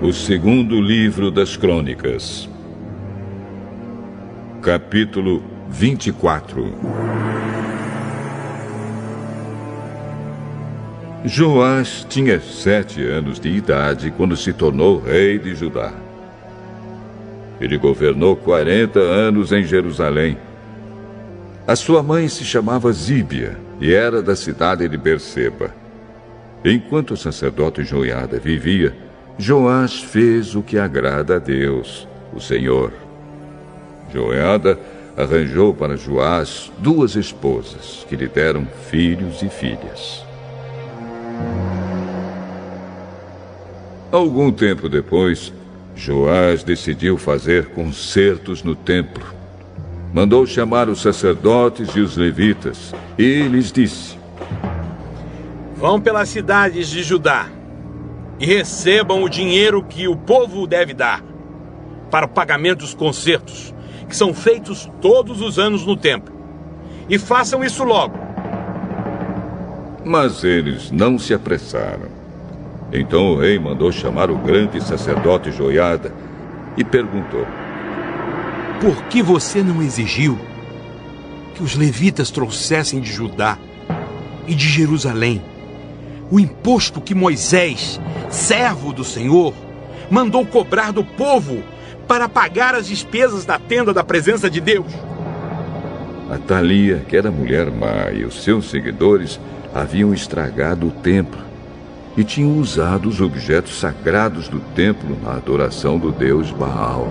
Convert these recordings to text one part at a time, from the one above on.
O segundo livro das Crônicas, capítulo 24. Joás tinha 7 anos de idade quando se tornou rei de Judá. Ele governou 40 anos em Jerusalém. A sua mãe se chamava Zíbia e era da cidade de Berseba. Enquanto o sacerdote Joiada vivia, Joás fez o que agrada a Deus, o Senhor. Joiada arranjou para Joás 2 esposas, que lhe deram filhos e filhas. Algum tempo depois, Joás decidiu fazer concertos no templo. Mandou chamar os sacerdotes e os levitas e lhes disse: Vão pelas cidades de Judá e recebam o dinheiro que o povo deve dar para o pagamento dos concertos, que são feitos todos os anos no templo. E façam isso logo. Mas eles não se apressaram. Então o rei mandou chamar o grande sacerdote Joiada e perguntou: Por que você não exigiu que os levitas trouxessem de Judá e de Jerusalém o imposto que Moisés, servo do Senhor, mandou cobrar do povo para pagar as despesas da tenda da presença de Deus? Atalia, que era mulher má, e os seus seguidores haviam estragado o templo e tinham usado os objetos sagrados do templo na adoração do deus Baal.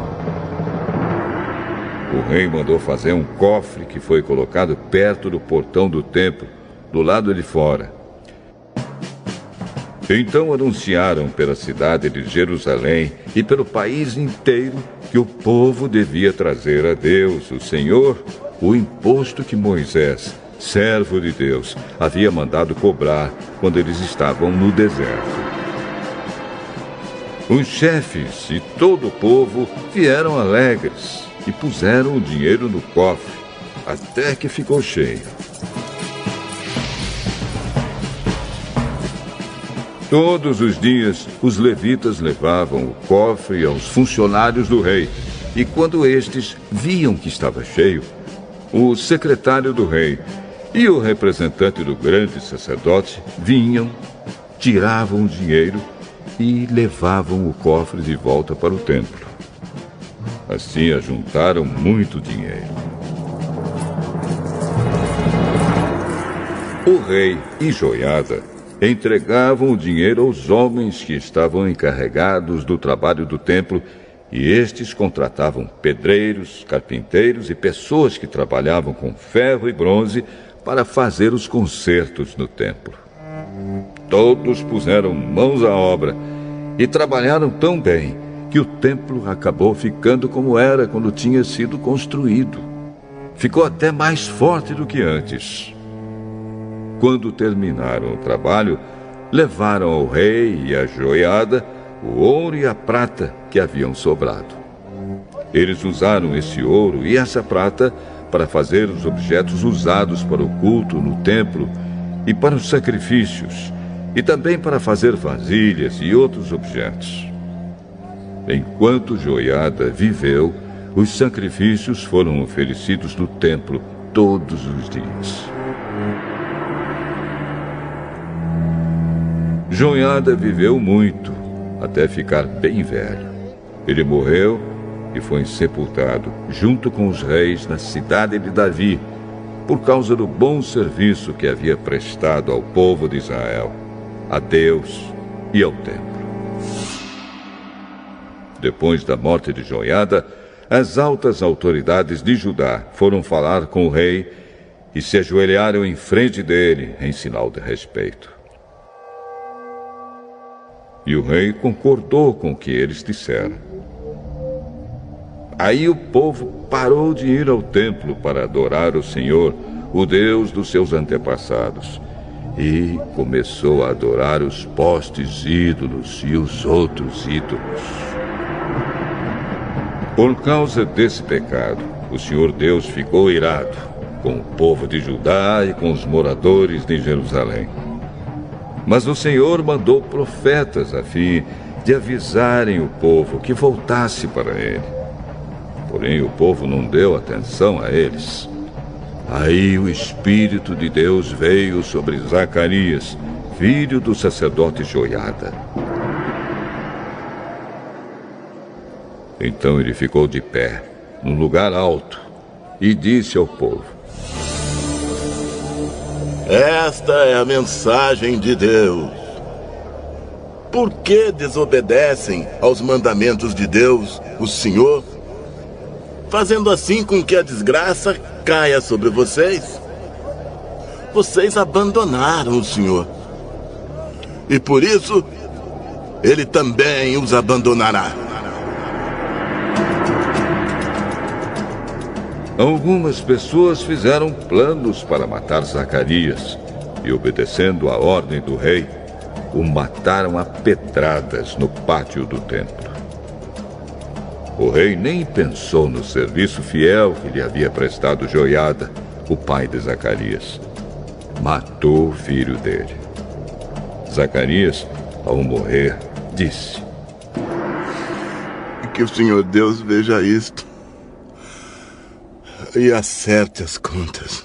O rei mandou fazer um cofre que foi colocado perto do portão do templo, do lado de fora. Então anunciaram pela cidade de Jerusalém e pelo país inteiro que o povo devia trazer a Deus, o Senhor, o imposto que Moisés, servo de Deus, havia mandado cobrar quando eles estavam no deserto. Os chefes e todo o povo vieram alegres e puseram o dinheiro no cofre, até que ficou cheio. Todos os dias, os levitas levavam o cofre aos funcionários do rei, e quando estes viam que estava cheio, o secretário do rei e o representante do grande sacerdote vinham, tiravam o dinheiro e levavam o cofre de volta para o templo. Assim ajuntaram muito dinheiro. O rei e Joiada entregavam o dinheiro aos homens que estavam encarregados do trabalho do templo, e estes contratavam pedreiros, carpinteiros e pessoas que trabalhavam com ferro e bronze para fazer os concertos no templo. Todos puseram mãos à obra e trabalharam tão bem que o templo acabou ficando como era quando tinha sido construído. Ficou até mais forte do que antes. Quando terminaram o trabalho, levaram ao rei e à Joiada o ouro e a prata que haviam sobrado. Eles usaram esse ouro e essa prata para fazer os objetos usados para o culto no templo e para os sacrifícios, e também para fazer vasilhas e outros objetos. Enquanto Joiada viveu, os sacrifícios foram oferecidos no templo todos os dias. Joiada viveu muito, até ficar bem velho. Ele morreu e foi sepultado junto com os reis na cidade de Davi, por causa do bom serviço que havia prestado ao povo de Israel, a Deus e ao templo. Depois da morte de Joiada, as altas autoridades de Judá foram falar com o rei e se ajoelharam em frente dele em sinal de respeito. E o rei concordou com o que eles disseram. Aí o povo parou de ir ao templo para adorar o Senhor, o Deus dos seus antepassados, e começou a adorar os postes ídolos e os outros ídolos. Por causa desse pecado, o Senhor Deus ficou irado com o povo de Judá e com os moradores de Jerusalém. Mas o Senhor mandou profetas a fim de avisarem o povo que voltasse para ele. Porém, o povo não deu atenção a eles. Aí o Espírito de Deus veio sobre Zacarias, filho do sacerdote Joiada. Então ele ficou de pé, num lugar alto, e disse ao povo: Esta é a mensagem de Deus. Por que desobedecem aos mandamentos de Deus, o Senhor, fazendo assim com que a desgraça caia sobre vocês? Vocês abandonaram o Senhor, e por isso Ele também os abandonará. Algumas pessoas fizeram planos para matar Zacarias e, obedecendo à ordem do rei, o mataram a pedradas no pátio do templo. O rei nem pensou no serviço fiel que lhe havia prestado Joiada, o pai de Zacarias. Matou o filho dele. Zacarias, ao morrer, disse: Que o Senhor Deus veja isto e acerte as contas.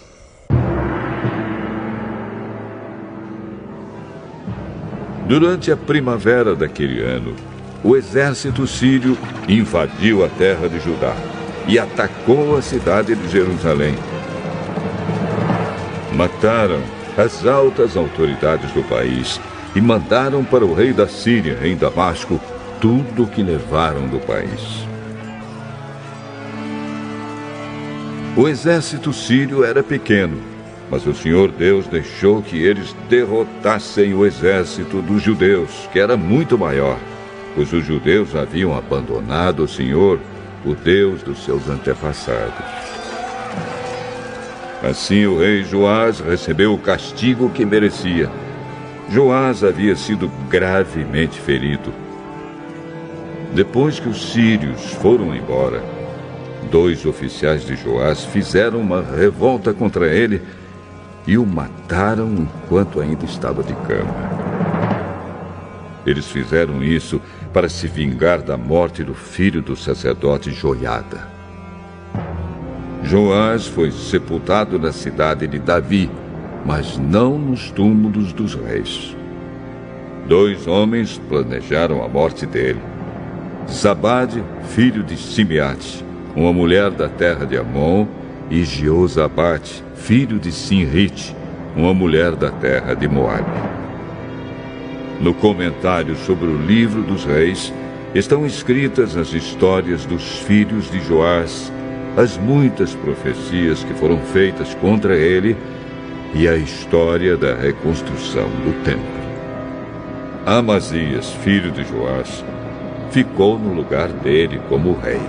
Durante a primavera daquele ano, o exército sírio invadiu a terra de Judá e atacou a cidade de Jerusalém. Mataram as altas autoridades do país e mandaram para o rei da Síria, em Damasco, tudo o que levaram do país. O exército sírio era pequeno, mas o Senhor Deus deixou que eles derrotassem o exército dos judeus, que era muito maior, pois os judeus haviam abandonado o Senhor, o Deus dos seus antepassados. Assim o rei Joás recebeu o castigo que merecia. Joás havia sido gravemente ferido. Depois que os sírios foram embora, 2 oficiais de Joás fizeram uma revolta contra ele e o mataram enquanto ainda estava de cama. Eles fizeram isso para se vingar da morte do filho do sacerdote Joiada. Joás foi sepultado na cidade de Davi, mas não nos túmulos dos reis. 2 homens planejaram a morte dele: Zabade, filho de Simeate, uma mulher da terra de Amon, e Jeozabade, filho de Sinrite, uma mulher da terra de Moabe. No comentário sobre o livro dos reis, estão escritas as histórias dos filhos de Joás, as muitas profecias que foram feitas contra ele e a história da reconstrução do templo. Amazias, filho de Joás, ficou no lugar dele como rei.